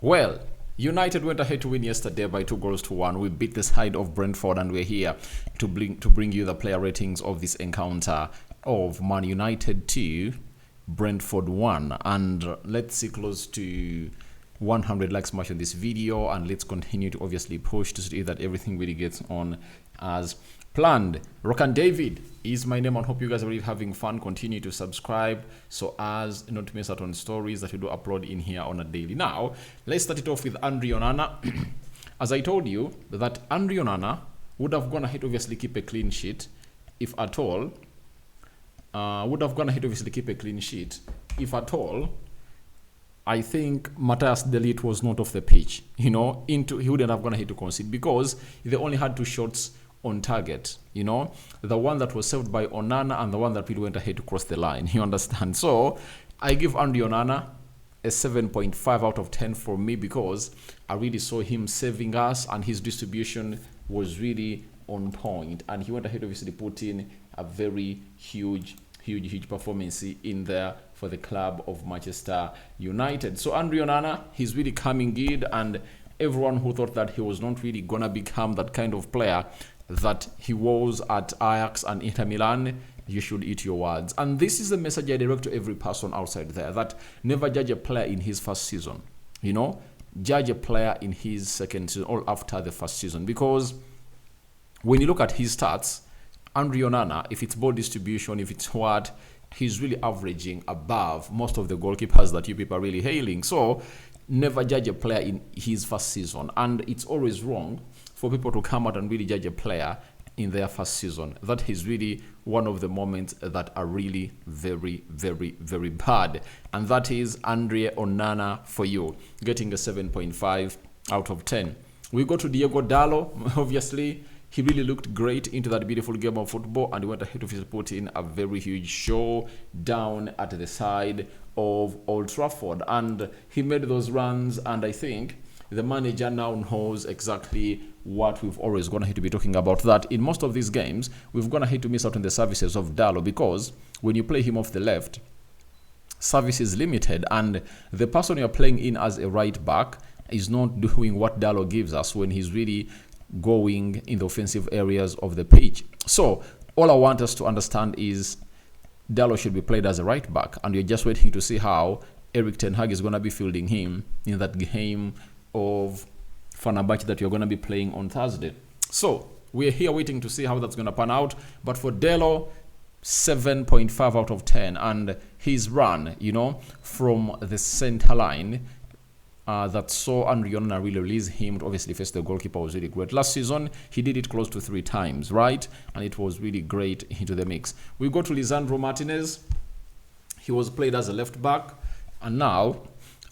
Well, United went ahead to win yesterday by 2 goals to 1. We beat the side of Brentford, and we're here to bring you the player ratings of this encounter of Man United 2, Brentford 1. And let's see close to 100 likes much on this video, and let's continue to obviously push to see that everything really gets on as planned. Rokan David is my name, and hope you guys are really having fun. Continue to subscribe so as not to miss out on stories that we do upload in here on a daily. Now let's start it off with Andre Onana. As I told you that Andre Onana would have gone ahead obviously keep a clean sheet if at all. If at all. I think Matthias De Ligt was not off the pitch. He wouldn't have gone ahead to concede because they only had 2 shots on target. The one that was saved by Onana and the one that really went ahead to cross the line. You understand? So I give Andre Onana a 7.5 out of 10 for me because I really saw him saving us, and his distribution was really on point, and he went ahead obviously put in a very huge performance in there for the club of Manchester United. So Andre Onana, he's really coming good, and everyone who thought that he was not really gonna become that kind of player that he was at Ajax and Inter Milan, you should eat your words. And this is the message I direct to every person outside there, that never judge a player in his first season. Judge a player in his second season or after the first season, because when you look at his stats, Andre Onana, if it's ball distribution, if it's what, he's really averaging above most of the goalkeepers that you people are really hailing. So never judge a player in his first season. And it's always wrong for people to come out and really judge a player in their first season. That is really one of the moments that are really very, very, very bad. And that is Andre Onana for you, getting a 7.5 out of 10. We go to Diego Dallo, obviously. He really looked great into that beautiful game of football, and he went ahead to put in a very huge show down at the side of Old Trafford. And he made those runs, and I think the manager now knows exactly what we've always gone ahead to be talking about, that in most of these games, we've gone ahead to miss out on the services of Dallo, because when you play him off the left, service is limited, and the person you're playing in as a right back is not doing what Dallo gives us when he's really going in the offensive areas of the pitch. So all I want us to understand is Dallo should be played as a right back, and we're just waiting to see how Erik ten Hag is going to be fielding him in that game of Fenerbahce that you're going to be playing on Thursday. So we're here waiting to see how that's going to pan out. But for Dallo, 7.5 out of 10, and his run, from the center line that saw Andre Onana really release him to obviously face the goalkeeper was really great. Last season, he did it close to 3 times, right? And it was really great into the mix. We go to Lisandro Martinez. He was played as a left back, and now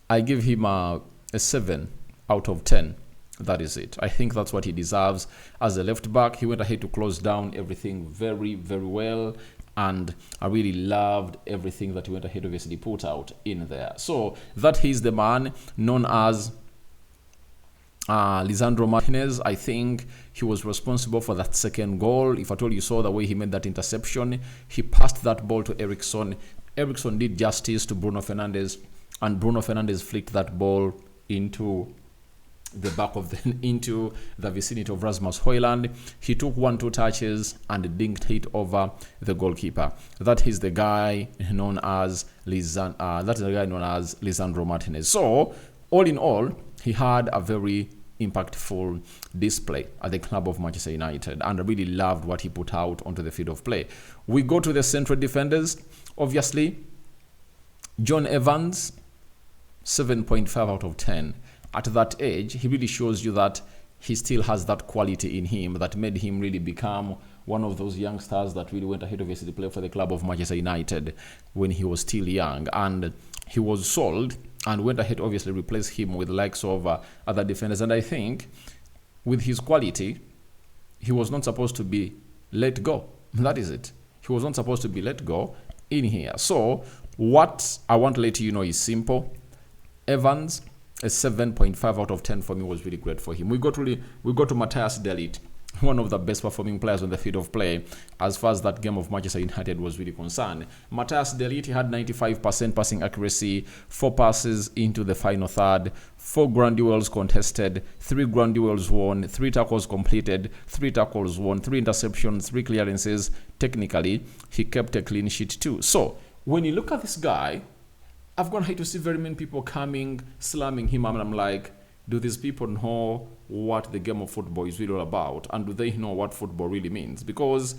I give him a 7 out of 10. That is it. I think that's what he deserves as a left back. He went ahead to close down everything very, very well, and I really loved everything that he went ahead obviously put out in there. So that is the man known as Lisandro Martinez. I think he was responsible for that second goal. If at all you saw the way he made that interception, he passed that ball to Eriksson. Eriksson did justice to Bruno Fernandes, and Bruno Fernandes flicked that ball into the back of into the vicinity of Rasmus Højlund. He took 1-2 touches and dinked it over the goalkeeper. That is the guy known as Lisandro Martinez. So all in all, he had a very impactful display at the club of Manchester United, and I really loved what he put out onto the field of play. We go to the central defenders. Obviously, John Evans, 7.5 out of 10. At that age, he really shows you that he still has that quality in him that made him really become one of those youngsters that really went ahead obviously to play for the club of Manchester United when he was still young. And he was sold and went ahead obviously replace him with the likes of other defenders. And I think with his quality, he was not supposed to be let go. That is it. He was not supposed to be let go in here. So what I want to let you know is simple. Evans, a 7.5 out of 10 for me was really great for him. We go to Matthias De Ligt. one of the best performing players on the field of play as far as that game of Manchester United was really concerned. Matthias De Ligt had 95% passing accuracy, 4 passes into the final third, 4 ground duels contested, 3 ground duels won, 3 tackles completed, 3 tackles won, 3 interceptions, 3 clearances. Technically, he kept a clean sheet too. So, when you look at this guy, I've gone hate to see very many people coming, slamming him, and I'm like, do these people know what the game of football is really all about? And do they know what football really means? Because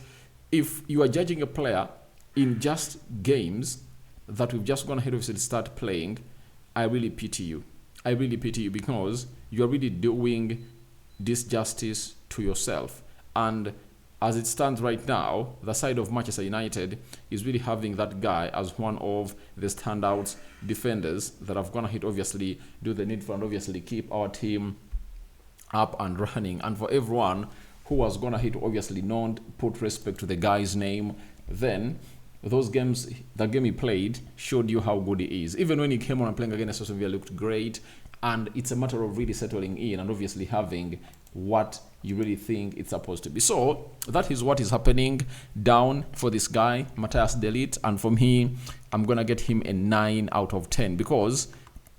if you are judging a player in just games that we've just gone ahead of start playing, I really pity you. I really pity you because you're really doing disjustice to yourself. And as it stands right now, the side of Manchester United is really having that guy as one of the standout defenders that have gone ahead, obviously, do the needful and obviously keep our team up and running. And for everyone who has gone ahead to obviously not put respect to the guy's name, then those games, the game he played showed you how good he is. Even when he came on and playing against Aston Villa, looked great. And it's a matter of really settling in and obviously having what you really think it's supposed to be. So that is what is happening down for this guy, Matthias De Ligt. And for me, I'm going to get him a 9 out of 10 because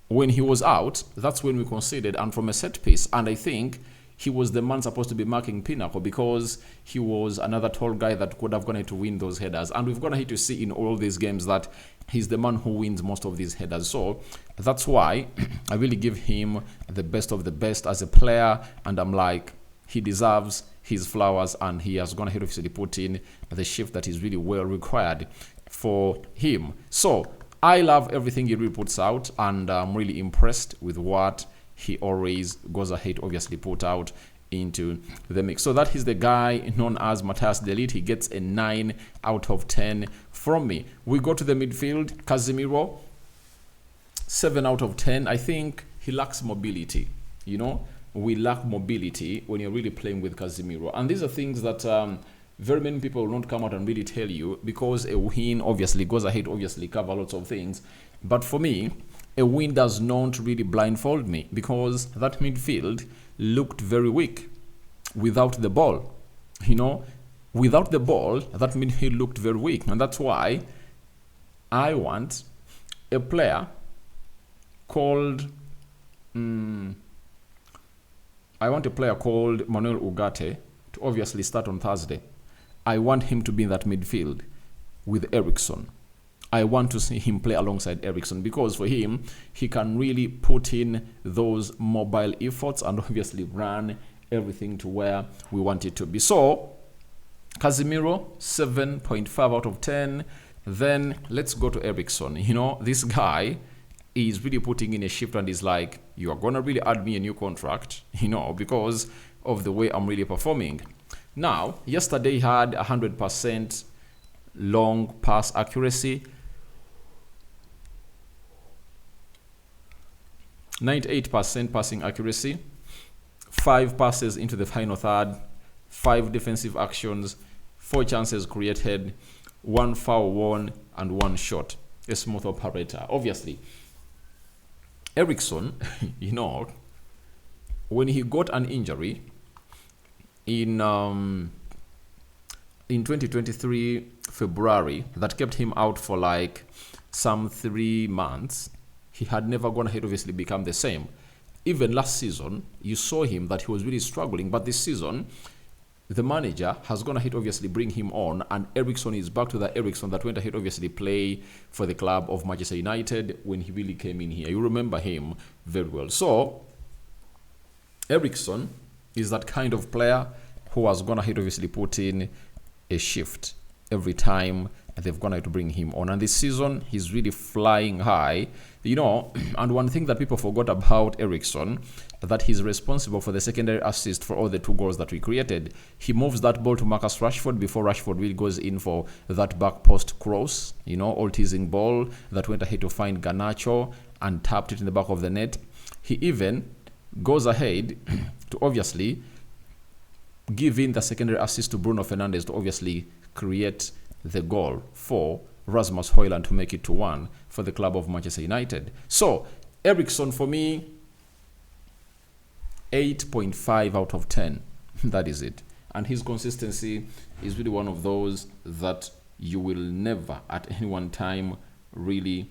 when he was out, that's when we conceded and from a set piece. And I think he was the man supposed to be marking Pinnacle because he was another tall guy that could have gone ahead to win those headers. And we've gone ahead to see in all these games that he's the man who wins most of these headers. So that's why I really give him the best of the best as a player. And I'm like, he deserves his flowers and he has gone ahead of put in the shift that is really well required for him. So I love everything he really puts out and I'm really impressed with what he always goes ahead obviously put out into the mix. So that is the guy known as Matthias De Ligt. He gets a 9 out of 10 from me. We go to the midfield. Casemiro, 7 out of 10. I think he lacks mobility. You know, we lack mobility when you're really playing with Casemiro. And these are things that very many people will not come out and really tell you because a win obviously goes ahead, obviously cover lots of things. But for me, a win does not really blindfold me because that midfield looked very weak without the ball. You know, without the ball, that midfield looked very weak. And that's why I want a player called... I want a player called Manuel Ugarte to obviously start on Thursday. I want him to be in that midfield with Eriksen. I want to see him play alongside Eriksen because for him, he can really put in those mobile efforts and obviously run everything to where we want it to be. So, Casemiro, 7.5 out of 10. Then let's go to Eriksen. You know, this guy is really putting in a shift and is like, you are going to really add me a new contract, you know, because of the way I'm really performing. Now, yesterday he had 100% long pass accuracy, 98% passing accuracy, 5 passes into the final third, 5 defensive actions, 4 chances created, 1 foul won, and 1 shot. A smooth operator. Obviously, Eriksen, you know, when he got an injury in 2023 February that kept him out for like some 3 months, he had never gone ahead obviously become the same. Even last season, you saw him that he was really struggling, but this season, the manager has gone ahead obviously bring him on, and Eriksen is back to the Eriksen that went ahead obviously play for the club of Manchester United when he really came in here. You remember him very well. So Eriksen is that kind of player who has gone ahead obviously put in a shift every time they've gone ahead to bring him on. And this season, he's really flying high. You know, and one thing that people forgot about Eriksen, that he's responsible for the secondary assist for all the 2 goals that we created. He moves that ball to Marcus Rashford before Rashford really goes in for that back post cross, you know, all teasing ball that went ahead to find Garnacho and tapped it in the back of the net. He even goes ahead to obviously give in the secondary assist to Bruno Fernandes to obviously create the goal for Rasmus Højlund to make it to 1 for the club of Manchester United. So, Eriksen for me, 8.5 out of 10. That is it. And his consistency is really one of those that you will never at any one time really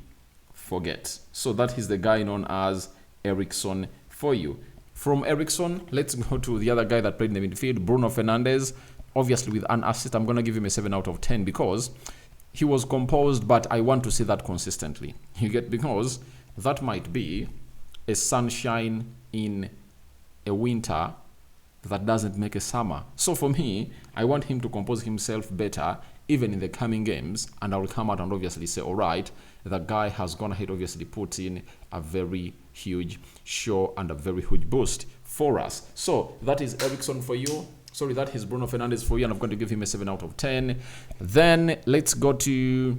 forget. So that is the guy known as Eriksson for you. From Eriksson, let's go to the other guy that played in the midfield, Bruno Fernandes. Obviously with an assist, I'm going to give him a 7 out of 10 because he was composed, but I want to see that consistently. You get, because that might be a sunshine in a winter that doesn't make a summer. So for me, I want him to compose himself better even in the coming games, and I will come out and obviously say, all right, the guy has gone ahead, obviously put in a very huge show and a very huge boost for us. So that is Eriksson for you. Sorry, that is Bruno Fernandes for you, and I'm going to give him a 7 out of 10. Then let's go to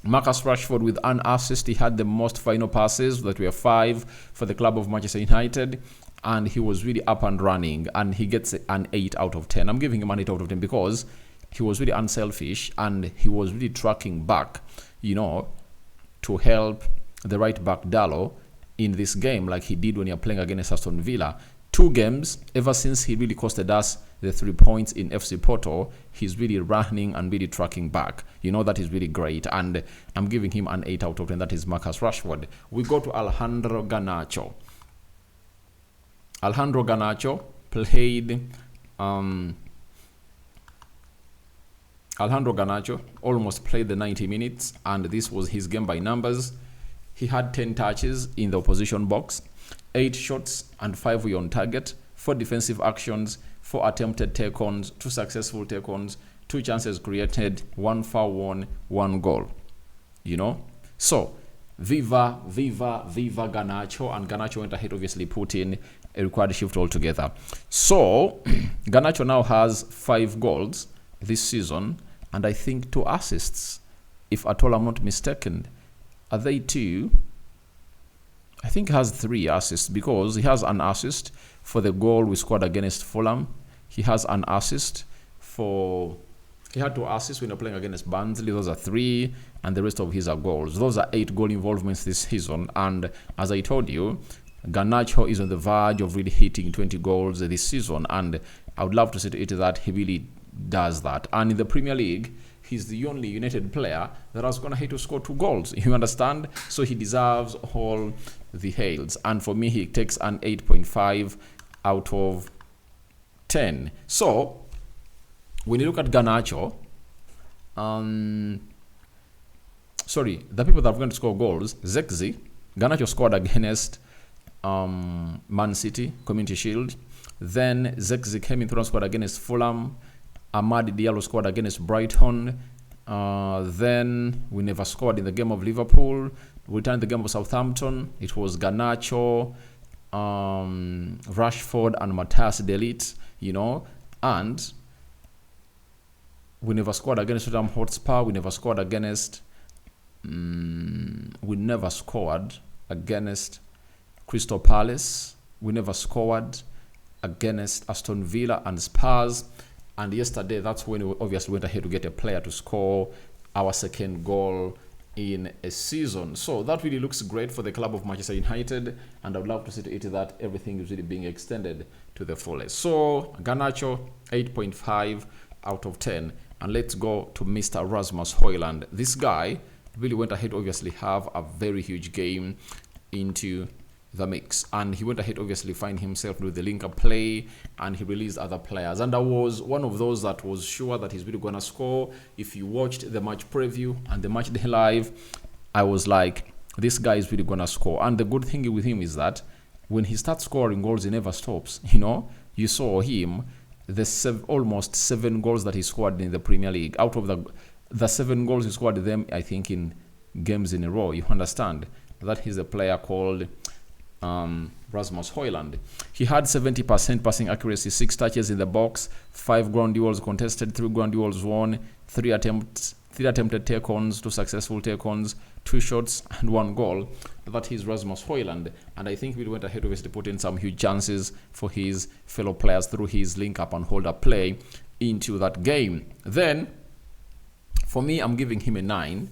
Marcus Rashford with an assist. He had the most final passes, that were 5 for the club of Manchester United, and he was really up and running, and he gets an 8 out of 10. I'm giving him an 8 out of 10 because he was really unselfish, and he was really tracking back, to help the right back Dalot in this game, like he did when you're playing against Aston Villa. 2 games, ever since he really costed us the 3 points in FC Porto, he's really running and really tracking back. That is really great, and I'm giving him an 8 out of 10. That is Marcus Rashford. We go to Alejandro Garnacho. Alejandro Garnacho played... Alejandro Garnacho almost played the 90 minutes, and this was his game by numbers. He had 10 touches in the opposition box, 8 shots and 5 were on target, 4 defensive actions, 4 attempted take-ons, 2 successful take-ons, 2 chances created, 1 foul won, 1 goal. So viva Garnacho, and Garnacho went ahead, obviously put in a required shift altogether. So Garnacho now has 5 goals this season, and I think 2 assists, if at all I'm not mistaken. Are they 2? I think he has 3 assists, because he has an assist for the goal we scored against Fulham. He has an assist for... He had 2 assists when you're playing against Barnsley. Those are 3, and the rest of his are goals. Those are 8 goal involvements this season, and as I told you, Garnacho is on the verge of really hitting 20 goals this season, and I would love to see to it that he really does that. And in the Premier League, he's the only United player that has gone ahead to score 2 goals. You understand? So he deserves all the hails. And for me, he takes an 8.5 out of 10. So when you look at Garnacho, the people that are going to score goals, Zexi, Garnacho scored against Man City, Community Shield. Then Zexi came in through and scored against Fulham. Amadi Diallo scored against Brighton. Then we never scored in the game of Liverpool. We returned the game of Southampton. It was Garnacho, Rashford, and Matthias de Ligt, and we never scored against Tottenham Hotspur. We never scored against Crystal Palace. We never scored against Aston Villa and Spurs. And yesterday, that's when we obviously went ahead to get a player to score our 2nd goal in a season. So that really looks great for the club of Manchester United, and I would love to see to it that everything is really being extended to the fullest. So Garnacho, 8.5 out of 10. And let's go to Mr. Rasmus Højlund. This guy really went ahead to obviously have a very huge game into the mix, and he went ahead obviously find himself with the link-up play, and he released other players, and I was one of those that was sure that he's really gonna score. If you watched the match preview and the match day live, I was like, this guy is really gonna score. And the good thing with him is that when he starts scoring goals, he never stops. You saw him, almost 7 goals that he scored in the Premier League. Out of the 7 goals he scored, them I think in games in a row. You understand that he's a player called Rasmus Højlund. He had 70% passing accuracy, 6 touches in the box, 5 ground duels contested, 3 ground duels won, 3 attempted take-ons, 2 successful take-ons, 2 shots and 1 goal. That is Rasmus Højlund, and I think we went ahead obviously to put in some huge chances for his fellow players through his link-up and hold-up play into that game. Then, for me, I'm giving him a 9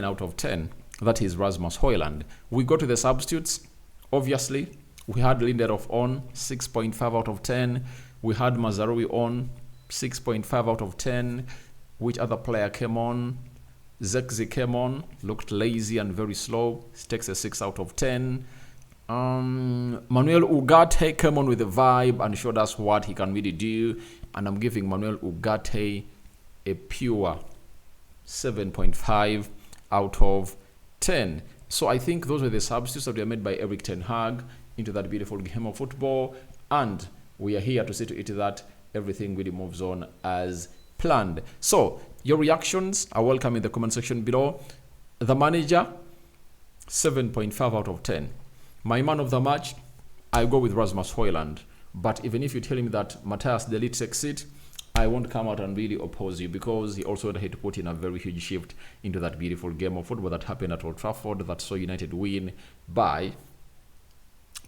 out of 10. That is Rasmus Højlund. We go to the substitutes. Obviously, we had Lindelof on 6.5 out of 10. We had Mazraoui on 6.5 out of 10. Which other player came on? Zexi came on, looked lazy and very slow. Takes a 6 out of 10. Manuel Ugarte came on with a vibe and showed us what he can really do. And I'm giving Manuel Ugarte a pure 7.5 out of 10. So I think those were the substitutes that were made by Erik ten Hag into that beautiful game of football. And we are here to see to it that everything really moves on as planned. So your reactions are welcome in the comment section below. The manager, 7.5 out of 10. My man of the match, I go with Rasmus Højlund. But even if you tell me that Matthijs de Ligt takes it, I won't come out and really oppose you, because he also had to put in a very huge shift into that beautiful game of football that happened at Old Trafford that saw United win by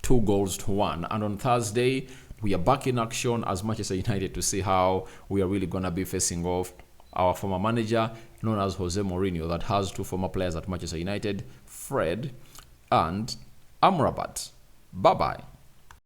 2-1. And on Thursday, we are back in action as Manchester United to see how we are really going to be facing off our former manager, known as Jose Mourinho, that has 2 former players at Manchester United, Fred and Amrabat. Bye-bye.